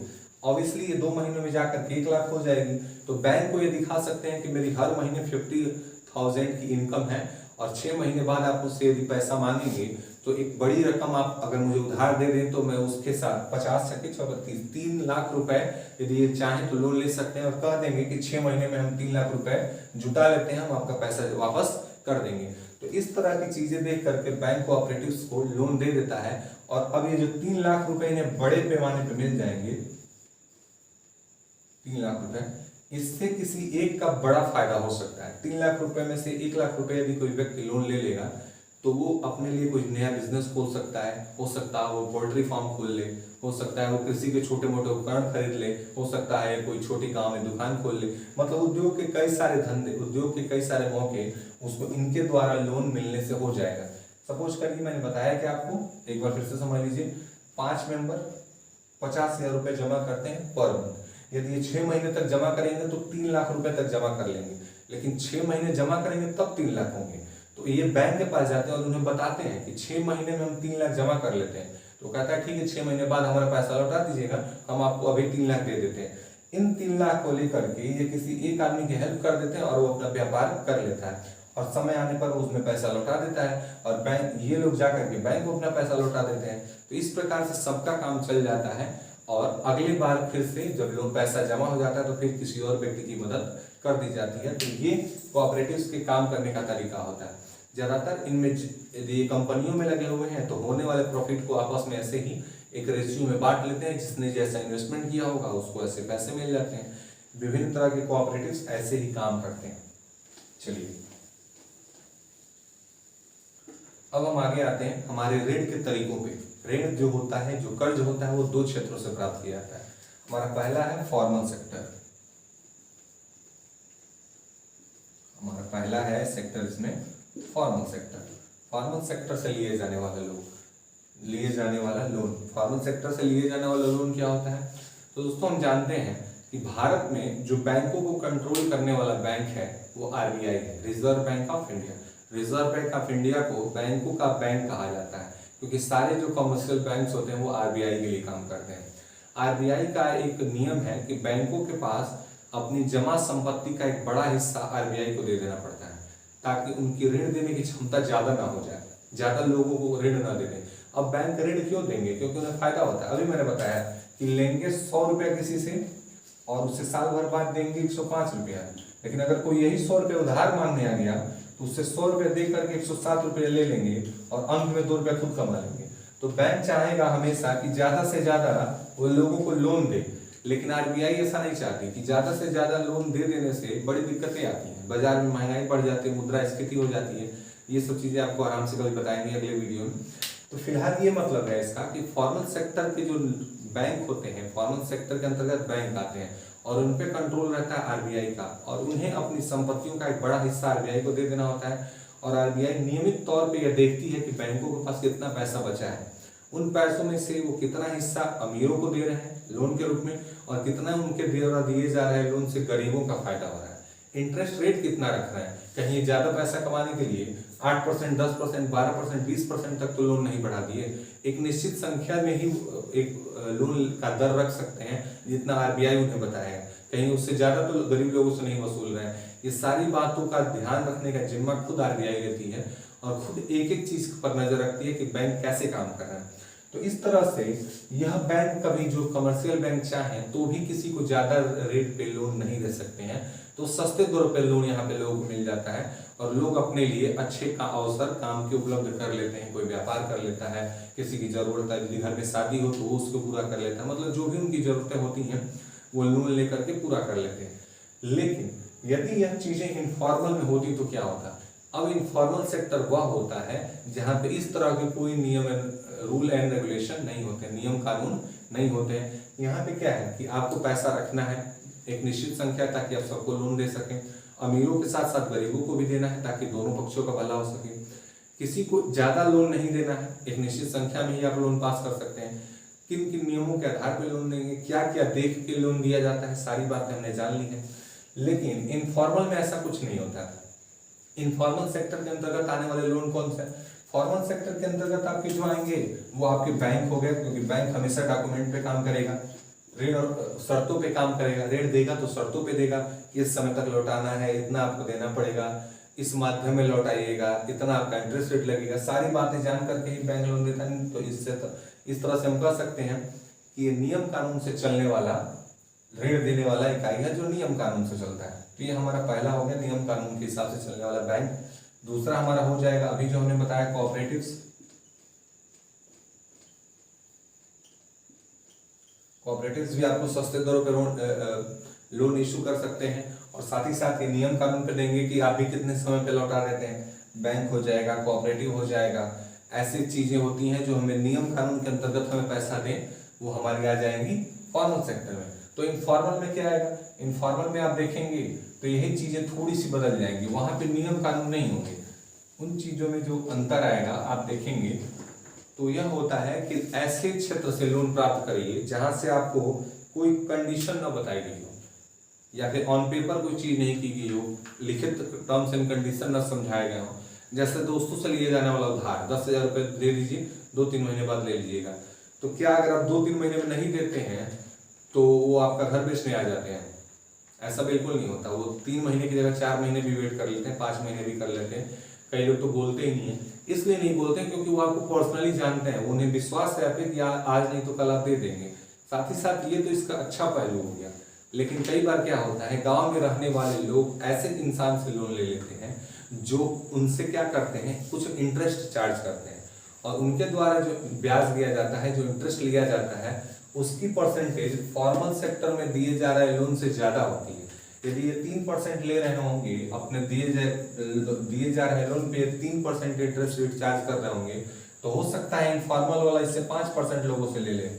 [SPEAKER 1] ऑब्वियसली ये 2 महीनों में जाकर के 1 लाख हो जाएगी। तो बैंक को ये दिखा सकते हैं कि मेरी हर महीने 50,000 की इनकम है, और 6 महीने बाद आप मुझसे यदि पैसा मांगेंगे तो एक बड़ी रकम आप अगर मुझे उधार दे दें तो मैं उसके साथ 50 छक्के 36 3 लाख रुपए यदि ये चाहें तो लोन ले सकते हैं और कह देंगे कि 6 महीने में हम 3 लाख रुपए जुटा लेते हैं, हम आपका पैसा वापस कर देंगे। तो इस तरह की चीजें देख करके बैंक कोऑपरेटिव्स को लोन दे देता है और अब ये जो 3 लाख रुपए इन्हें बड़े पैमाने पर मिल जाएंगे, 3 लाख रुपए, इससे किसी एक का बड़ा फायदा हो सकता है। 3 लाख रुपए में से 1 लाख रुपए यदि कोई व्यक्ति लोन ले लेगा तो वो अपने लिए कोई नया बिजनेस खोल सकता है, हो सकता है वो पोल्ट्री फार्म खोल ले, हो सकता है वो कृषि के छोटे मोटे उपकरण खरीद ले, हो सकता है कोई छोटी गांव में दुकान खोल ले। मतलब उद्योग के कई सारे धंधे, उद्योग के कई सारे मौके उसको इनके द्वारा लोन मिलने से हो जाएगा। सपोज करिए मैंने बताया कि आपको, एक बार फिर से समझ लीजिए, 5 मेंबर 50,000 रुपए जमा करते हैं पर मंथ। यदि ये 6 महीने तक जमा करेंगे तो 3 लाख रुपए तक जमा कर लेंगे, लेकिन 6 महीने जमा करेंगे तब 3 लाख होंगे। तो ये बैंक के पास जाते हैं और उन्हें बताते हैं कि 6 महीने में हम 3 लाख जमा कर लेते हैं। तो कहता है ठीक है, 6 महीने बाद हमारा पैसा लौटा दीजिएगा, हम आपको अभी 3 लाख दे देते हैं। इन 3 लाख को लेकर के ये किसी एक आदमी की हेल्प कर देते हैं और वो अपना व्यापार कर लेता है और समय आने पर उसमें पैसा लौटा देता है और बैंक, ये लोग जाकर के बैंक को अपना पैसा लौटा देते हैं। तो इस प्रकार से सबका काम चल जाता है और अगली बार फिर से जब लोग पैसा जमा हो जाता है तो फिर किसी और व्यक्ति की मदद कर दी जाती है। तो ये कोऑपरेटिव्स के काम करने का तरीका होता है। ज्यादातर इनमें यदि कंपनियों में लगे हुए हैं तो होने वाले प्रॉफिट को आपस में ऐसे ही एक रेशियो में बांट लेते हैं, जिसने जैसा इन्वेस्टमेंट किया होगा उसको ऐसे पैसे मिल जाते हैं। विभिन्न तरह के कोऑपरेटिव्स ऐसे ही काम करते हैं। चलिए अब हम आगे आते हैं हमारे ऋण के तरीकों पे। ऋण जो होता है, जो कर्ज होता है, वो 2 क्षेत्रों से प्राप्त किया जाता है। हमारा पहला है फॉर्मल सेक्टर, हमारा पहला है सेक्टर इसमें फॉर्मल सेक्टर। फॉर्मल सेक्टर से लिए जाने वाला लोन, फॉर्मल सेक्टर से लिए जाने वाला लोन क्या होता है? तो दोस्तों हम जानते हैं कि भारत में जो बैंकों को कंट्रोल करने वाला बैंक है वो आरबीआई है, reserve bank of India. Reserve bank of India को बैंकों का बैंक कहा जाता है क्योंकि सारे जो कमर्शियल बैंक्स होते हैं वो आरबीआई के लिए काम करते हैं। आरबीआई का एक नियम है कि बैंकों के पास अपनी जमा संपत्ति का एक बड़ा हिस्सा आरबीआई को दे देना पड़ता है ताकि उनकी ऋण देने की क्षमता ज्यादा ना हो जाए, ज्यादा लोगों को ऋण ना दे दें। अब बैंक ऋण क्यों देंगे? क्योंकि उन्हें फायदा होता है। अभी मैंने बताया कि लेंगे 100 रुपया किसी से और उससे साल भर बाद देंगे 105 रुपया, लेकिन अगर कोई यही 100 रुपये उधार मांगने आ गया तो उससे 100 रुपये दे करके 107 रुपये ले लेंगे और अंत में 2 रुपया खुद कमा लेंगे। तो बैंक चाहेगा हमेशा कि ज्यादा से ज्यादा वो लोगों को लोन दे, लेकिन आरबीआई ऐसा नहीं चाहती कि ज्यादा से ज्यादा लोन दे देने से बड़ी दिक्कतें आती हैं, बाजार में महंगाई बढ़ जाती है, मुद्रास्फीति हो जाती है। ये सब चीजें आपको आराम से कभी बताएंगे अगले वीडियो में। तो फिलहाल ये मतलब है इसका कि फॉर्मल सेक्टर के जो बैंक होते हैं, फॉर्मल सेक्टर के अंतर्गत बैंक आते हैं और उन पे कंट्रोल रहता है आरबीआई का और उन्हें अपनी संपत्तियों का एक बड़ा हिस्सा आरबीआई को दे देना होता है। और आरबीआई नियमित तौर पे यह देखती है कि बैंकों के पास कितना पैसा बचा है, उन पैसों में से वो कितना हिस्सा अमीरों को दे रहे हैं लोन के रूप में और कितना उनके द्वारा दिए जा रहे हैं लोन से गरीबों का फायदा हो रहा है। इंटरेस्ट रेट कितना रख रहे हैं, कहीं ज्यादा पैसा कमाने के लिए 8%, 10%, 12%, 20% तक तो लोन नहीं बढ़ा दिए। एक निश्चित संख्या में ही एक लोन का दर रख सकते हैं जितना आरबीआई उन्हें बताया, कहीं उससे ज्यादा तो गरीब लोगों से नहीं वसूल रहे हैं। ये सारी बातों का ध्यान रखने का जिम्मा खुद आरबीआई लेती है और खुद एक एक चीज पर नजर रखती है कि बैंक कैसे काम कर रहा है। तो इस तरह से यह बैंक कभी जो कमर्शियल बैंक चाहे तो भी किसी को ज्यादा रेट पे लोन नहीं दे सकते हैं, तो सस्ते दरों पे लोन यहाँ पे लोगों को मिल जाता है और लोग अपने लिए अच्छे का अवसर काम के उपलब्ध कर लेते हैं। कोई व्यापार कर लेता है, किसी की जरूरत है, यदि घर में शादी हो तो वो उसको पूरा कर लेता है, मतलब जो भी उनकी जरूरतें होती हैं वो लोन लेकर के पूरा कर लेते हैं। लेकिन यदि यह चीजें इनफॉर्मल में होती तो क्या होता? अब इनफॉर्मल सेक्टर वह होता है जहां पे इस तरह के कोई नियम, रूल एंड रेगुलेशन नहीं होते, नियम कानून नहीं होते हैं। यहाँ पे क्या है कि आपको पैसा रखना है एक निश्चित संख्या ताकि आप सबको लोन दे सकें, अमीरों के साथ साथ गरीबों को भी देना है ताकि दोनों पक्षों का भला हो सके। किसी को ज्यादा लोन नहीं देना है, एक निश्चित संख्या में ही आप लोन पास कर सकते हैं। किन किन नियमों के आधार पर लोन देंगे, क्या क्या देख के लोन दिया जाता है, सारी बातें हमने जान ली है। लेकिन इनफॉर्मल में ऐसा कुछ नहीं होता। इनफॉर्मल सेक्टर के अंतर्गत आने वाले लोन कौन से? फॉर्मल सेक्टर के अंतर्गत आपके जो आएंगे वो आपके बैंक हो गए, क्योंकि बैंक हमेशा डॉक्यूमेंट पे काम करेगा, ऋण और शर्तों पे काम करेगा। ऋण देगा तो शर्तों पे देगा, इस समय तक लौटाना है, इतना आपको देना पड़ेगा, इस माध्यम में लौटाइएगा, इतना आपका इंटरेस्ट रेट लगेगा, सारी बातें जान करके ही बैंक लोन देता है। तो इस तरह से हम कह सकते हैं कि ये नियम कानून से चलने वाला ऋण देने वाला इकाई है जो नियम कानून से चलता है। तो ये हमारा पहला हो गया नियम कानून के हिसाब से चलने वाला बैंक। दूसरा हमारा हो जाएगा अभी जो हमने बताया कोऑपरेटिव्स। कोऑपरेटिव्स भी आपको सस्ते दरों पर लोन इशू कर सकते हैं और साथ ही साथ ये नियम कानून पे देंगे कि आप भी कितने समय पे लौटा देते हैं। बैंक हो जाएगा, कोऑपरेटिव हो जाएगा, ऐसी चीजें होती हैं जो हमें नियम कानून के अंतर्गत हमें पैसा दें, वो हमारी आ जाएंगी फॉर्मल सेक्टर में। तो इनफॉर्मल में क्या आएगा? इनफॉर्मल में आप देखेंगे तो यही चीजें थोड़ी सी बदल जाएंगी, वहां पे नियम कानून नहीं होंगे। उन चीजों में जो अंतर आएगा आप देखेंगे तो यह होता है कि ऐसे क्षेत्र से लोन प्राप्त करिए जहां से आपको कोई कंडीशन न बताई गई हो या फिर ऑन पेपर कोई चीज नहीं की गई हो, लिखित टर्म्स एंड कंडीशन न समझाया गया हो। जैसे दोस्तों से लिए जाने वाला उधार 10,000 रुपये दे दीजिए, 2-3 महीने बाद ले लीजिएगा। तो क्या अगर आप 2-3 महीने में नहीं देते हैं तो वो आपका घर बेचने आ जाते हैं? ऐसा बिल्कुल नहीं होता। वो 3 महीने की जगह 4 महीने भी वेट कर लेते हैं, 5 महीने भी कर लेते हैं। कई लोग तो बोलते ही नहीं है। इसलिए नहीं बोलते हैं क्योंकि वो आपको पर्सनली जानते हैं, उन्हें विश्वास है कि आज नहीं तो कल आप दे देंगे। साथ ही साथ ये तो इसका अच्छा पहलू हो गया। लेकिन कई बार क्या होता है, गांव में रहने वाले लोग ऐसे इंसान से लोन ले लेते हैं जो उनसे क्या करते हैं, कुछ इंटरेस्ट चार्ज करते हैं और उनके द्वारा जो ब्याज दिया जाता है, जो इंटरेस्ट लिया जाता है, उसकी परसेंटेज फॉर्मल सेक्टर में दिए जा रहे लोन से ज्यादा होती है। यदि ये 3% ले रहे होंगे अपने दिए जा रहे लोन पे 3% इंटरेस्ट रेट चार्ज कर रहे होंगे, तो हो सकता है इनफॉर्मल वाला इससे 5% लोगों से ले ले।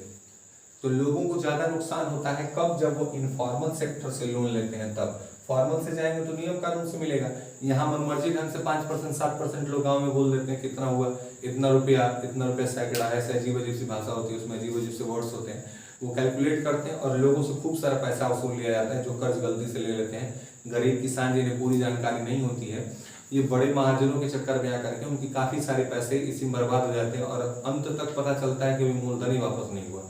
[SPEAKER 1] तो लोगों को ज्यादा नुकसान होता है कब? जब वो इनफॉर्मल सेक्टर से लोन लेते हैं तब। फॉर्मल से जाएंगे तो नियम कानून से मिलेगा। यहाँ मनमर्जी ढंग से 5% 7% लोग गांव में बोल देते हैं कितना हुआ, इतना रुपया सैकड़ा है, ऐसे अजीब अजीब सी भाषा होती है, उसमें अजीब अजीब से वर्ड्स होते हैं, वो कैलकुलेट करते हैं और लोगों से खूब सारा पैसा वसूल लिया जाता है जो कर्ज गलती से ले लेते हैं। गरीब किसान जिन्हें पूरी जानकारी नहीं होती है, ये बड़े महाजनों के चक्कर में आकर के उनकी काफी सारे पैसे इसी में बर्बाद हो जाते हैं और अंत तक पता चलता है कि मूलधन ही वापस नहीं हुआ।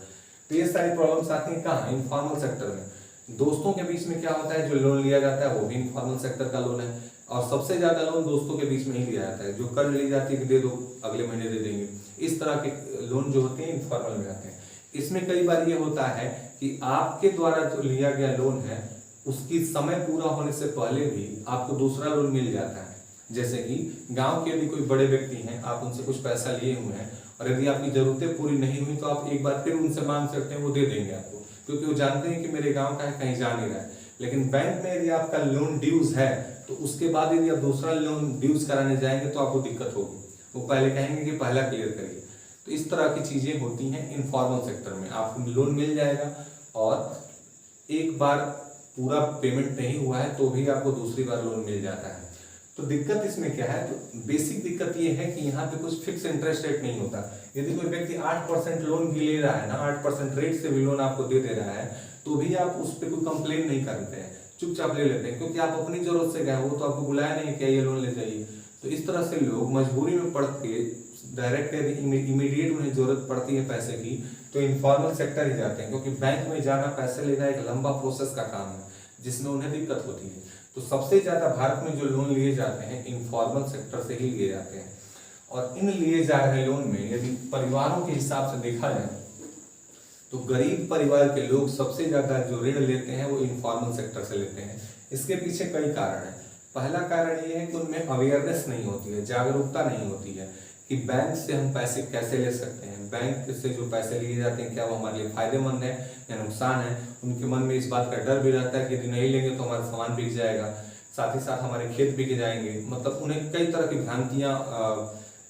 [SPEAKER 1] तो ये सारी प्रॉब्लम्स आती हैं कहाँ? इनफॉर्मल सेक्टर में। दोस्तों के बीच में क्या होता है, जो लोन लिया जाता है वो भी इनफॉर्मल सेक्टर का लोन है और सबसे ज्यादा लोन दोस्तों के बीच में ही लिया जाता है। जो कर्ज ली जाती है कि दे दो, अगले महीने दे देंगे, इस तरह के लोन जो होते हैं इनफॉर्मल में आते हैं। इसमें कई बार ये होता है कि आपके द्वारा जो लिया गया लोन है उसकी समय पूरा होने से पहले भी आपको दूसरा लोन मिल जाता है। जैसे कि गांव के यदि कोई बड़े व्यक्ति हैं, आप उनसे कुछ पैसा लिए हुए हैं और यदि आपकी जरूरतें पूरी नहीं हुई तो आप एक बार फिर उनसे मांग सकते हैं, वो दे देंगे आपको, क्योंकि वो जानते हैं कि मेरे गांव का है, कहीं जा नहीं रहा है। लेकिन बैंक में यदि आपका लोन ड्यूज है तो उसके बाद यदि आप दूसरा लोन ड्यूज कराने जाएंगे तो आपको दिक्कत होगी। वो पहले कहेंगे कि पहला क्लियर करिए। तो इस तरह की चीजें होती हैं इनफॉर्मल सेक्टर में। आपको लोन मिल जाएगा और एक बार पूरा पेमेंट नहीं हुआ है तो भी आपको दूसरी बार लोन मिल जाता है। तो दिक्कत इसमें क्या है? तो बेसिक दिक्कत ये है कि यहाँ पे कुछ फिक्स इंटरेस्ट रेट नहीं होता। यदि कोई व्यक्ति 8% लोन भी ले रहा है ना, 8% रेट से भी लोन आपको दे रहा है, तो भी आप उस पर कोई कंप्लेन नहीं करते हैं, चुपचाप ले लेते हैं, क्योंकि आप अपनी जरूरत से गए, वो तो आपको बुलाया नहीं कि ये लोन ले जाइए। तो इस तरह से लोग मजबूरी में पड़ के डायरेक्ट इमीडिएट उन्हें जरूरत पड़ती है पैसे की तो इनफॉर्मल सेक्टर ही जाते हैं, क्योंकि बैंक में जाना, पैसे लेना एक लंबा प्रोसेस का काम है जिसमें उन्हें दिक्कत होती है। तो सबसे ज्यादा भारत में जो लोन लिए जाते हैं इनफॉर्मल सेक्टर से ही लिए जाते हैं। और इन लिए जा रहे लोन में यदि परिवारों के हिसाब से देखा जाए तो गरीब परिवार के लोग सबसे ज्यादा जो ऋण लेते हैं वो इनफॉर्मल सेक्टर से लेते हैं। इसके पीछे कई कारण है। पहला कारण ये है कि उनमें अवेयरनेस नहीं होती है, जागरूकता नहीं होती है कि बैंक से हम पैसे कैसे ले सकते हैं, बैंक से जो पैसे लिए जाते हैं क्या वो हमारे लिए फायदेमंद है या नुकसान है। उनके मन में इस बात का डर भी रहता है कि यदि नहीं लेंगे तो हमारा सामान बिक जाएगा, साथ ही साथ हमारे खेत बिक जाएंगे। मतलब उन्हें कई तरह की भ्रांतियां,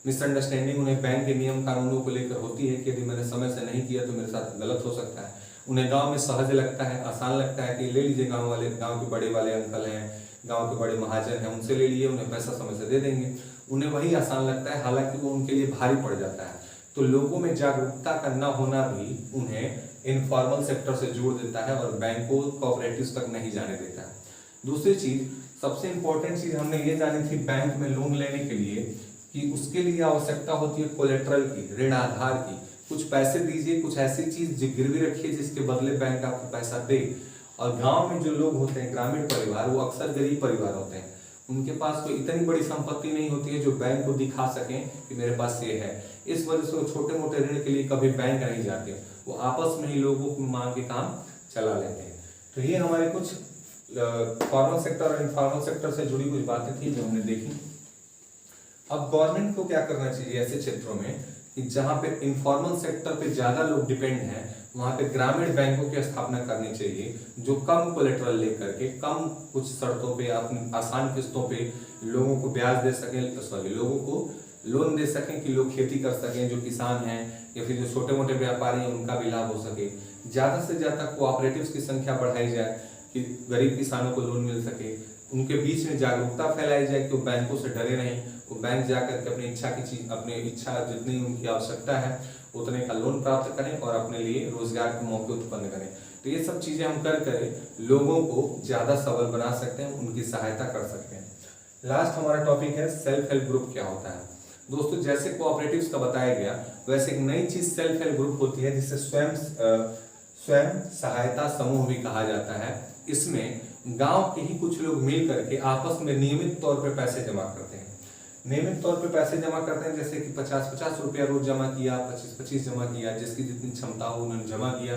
[SPEAKER 1] मिसअंडरस्टैंडिंग उन्हें बैंक के नियम कानूनों को लेकर होती है कि यदि मैंने समय से नहीं किया तो मेरे साथ गलत हो सकता है। उन्हें गाँव में सहज लगता है, आसान लगता है कि ले लीजिए, गाँव वाले, गाँव के बड़े वाले अंकल हैं, गांव के बड़े महाजन हैं, उनसे ले लिए, उन्हें पैसा समय से दे देंगे। उन्हें वही आसान लगता है, हालांकि वो उनके लिए भारी पड़ जाता है। तो लोगों में जागरूकता का न होना भी उन्हें इनफॉर्मल सेक्टर से जोड़ देता है और बैंकों, कोऑपरेटिव्स तक नहीं जाने देता है। दूसरी चीज, सबसे इंपॉर्टेंट चीज हमने ये जानी थी बैंक में लोन लेने के लिए कि उसके लिए आवश्यकता होती है कोलेट्रल की, ऋण आधार की। कुछ पैसे दीजिए, कुछ ऐसी चीज गिरवी रखिए जिसके बदले बैंक आपको पैसा दे। और गांव में जो लोग होते हैं, ग्रामीण परिवार, वो अक्सर गरीब परिवार होते हैं। उनके पास कोई इतनी बड़ी संपत्ति नहीं होती है जो बैंक को दिखा सकें कि मेरे पास ये है। इस वजह से वो छोटे मोटे ऋण के लिए कभी बैंक नहीं जाते, वो आपस में ही लोगों को मांग के काम चला लेते हैं। तो ये हमारे कुछ फॉर्मल सेक्टर और इनफॉर्मल सेक्टर से जुड़ी कुछ बातें थी जो हमने देखी। अब गवर्नमेंट को क्या करना चाहिए ऐसे क्षेत्रों में कि जहाँ पे इनफॉर्मल सेक्टर पे ज्यादा लोग डिपेंड हैं, वहाँ पे ग्रामीण बैंकों की स्थापना करनी चाहिए जो कम कोलेटरल लेकर के कम कुछ शर्तों पे अपनी आसान किस्तों पे लोगों को ब्याज दे सकें, सॉरी लोगों को लोन दे सकें कि लोग खेती कर सकें, जो किसान हैं या फिर जो छोटे मोटे व्यापारी हैं उनका भी लाभ हो सके। ज़्यादा से ज़्यादा कोऑपरेटिव्स की संख्या बढ़ाई जाए कि गरीब किसानों को लोन मिल सके। उनके बीच में जागरूकता फैलाई जाए कि वो बैंकों से डरे नहीं, वो बैंक जाकर के अपनी इच्छा की चीज, अपनी इच्छा जितनी उनकी आवश्यकता है उतने का लोन प्राप्त करें और अपने लिए रोजगार के मौके उत्पन्न करें। तो ये सब चीजें हम कर लोगों को ज्यादा सबल बना सकते हैं, उनकी सहायता कर सकते हैं। लास्ट हमारा टॉपिक है सेल्फ हेल्प ग्रुप क्या होता है। दोस्तों जैसे कोऑपरेटिव्स का बताया गया वैसे एक नई चीज सेल्फ हेल्प ग्रुप होती है जिसे स्वयं सहायता समूह भी कहा जाता है। इसमें गांव के ही कुछ लोग मिल करके आपस में नियमित तौर पे पैसे जमा करते हैं। नियमित तौर पे पैसे जमा करते हैं, जैसे कि 50-50 रुपया रोज जमा किया, 25-25 जमा किया, जिसकी जितनी क्षमता हो उन्होंने जमा किया।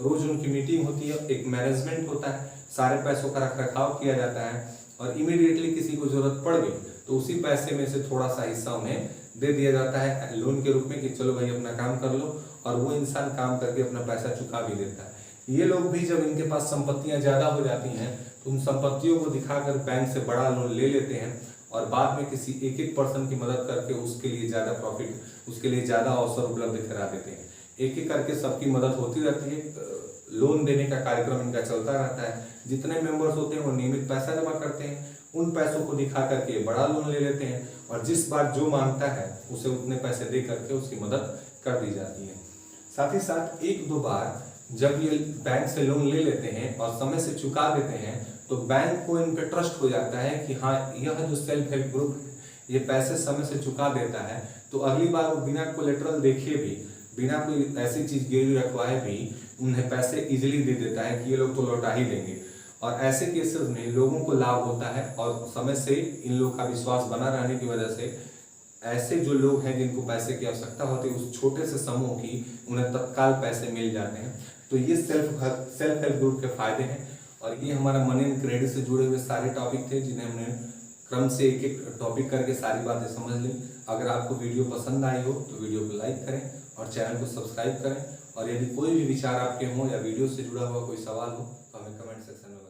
[SPEAKER 1] रोज उनकी मीटिंग होती है, एक मैनेजमेंट होता है, सारे पैसों का रख रखाव किया जाता है और इमीडिएटली किसी को जरूरत पड़ गई तो उसी पैसे में से थोड़ा सा हिस्सा उन्हें दे दिया जाता है लोन के रूप में कि चलो भाई अपना काम कर लो, और वो इंसान काम करके अपना पैसा चुका भी देता है। ये लोग भी जब इनके पास संपत्तियां ज्यादा हो जाती हैं तो उन संपत्तियों को दिखाकर बैंक से बड़ा लोन ले लेते हैं और बाद में किसी एक पर्सन की मदद करके उसके लिए ज्यादा प्रॉफिट, उसके लिए ज्यादा अवसर उपलब्ध करा देते हैं। एक एक करके सबकी मदद होती रहती है, लोन देने का कार्यक्रम इनका चलता रहता है। जितने मेंबर्स होते हैं वो नियमित पैसा जमा करते हैं, उन पैसों को दिखा करके बड़ा लोन ले लेते हैं और जिस बार जो मांगता है उसे उतने पैसे दे करके उसकी मदद कर दी जाती है। साथ ही साथ एक दो बार जब ये बैंक से लोन ले लेते हैं और समय से चुका देते हैं तो बैंक को इन पे ट्रस्ट हो जाता है कि हाँ यह जो सेल्फ हेल्प ग्रुप ये पैसे समय से चुका देता है, तो अगली बार वो बिना कोलेटरल देखे भी, बिना कोई ऐसी चीज गिरवी रखवाए भी उन्हें पैसे इजीली दे देता है कि ये लोग तो लौटा ही देंगे। और ऐसे केसेस में लोगों को लाभ होता है और समय से इन लोगों का विश्वास बना रहने की वजह से ऐसे जो लोग हैं जिनको पैसे की आवश्यकता होती है उस छोटे से समूह की उन्हें तत्काल पैसे मिल जाते हैं। तो ये सेल्फ हेल्प ग्रुप के फायदे हैं और ये हमारा मनी एंड क्रेडिट से जुड़े हुए सारे टॉपिक थे जिन्हें हमने क्रम से एक एक टॉपिक करके सारी बातें समझ ली। अगर आपको वीडियो पसंद आई हो तो वीडियो को लाइक करें और चैनल को सब्सक्राइब करें, और यदि कोई भी विचार आपके हों या वीडियो से जुड़ा हुआ कोई सवाल हो तो हमें कमेंट सेक्शन में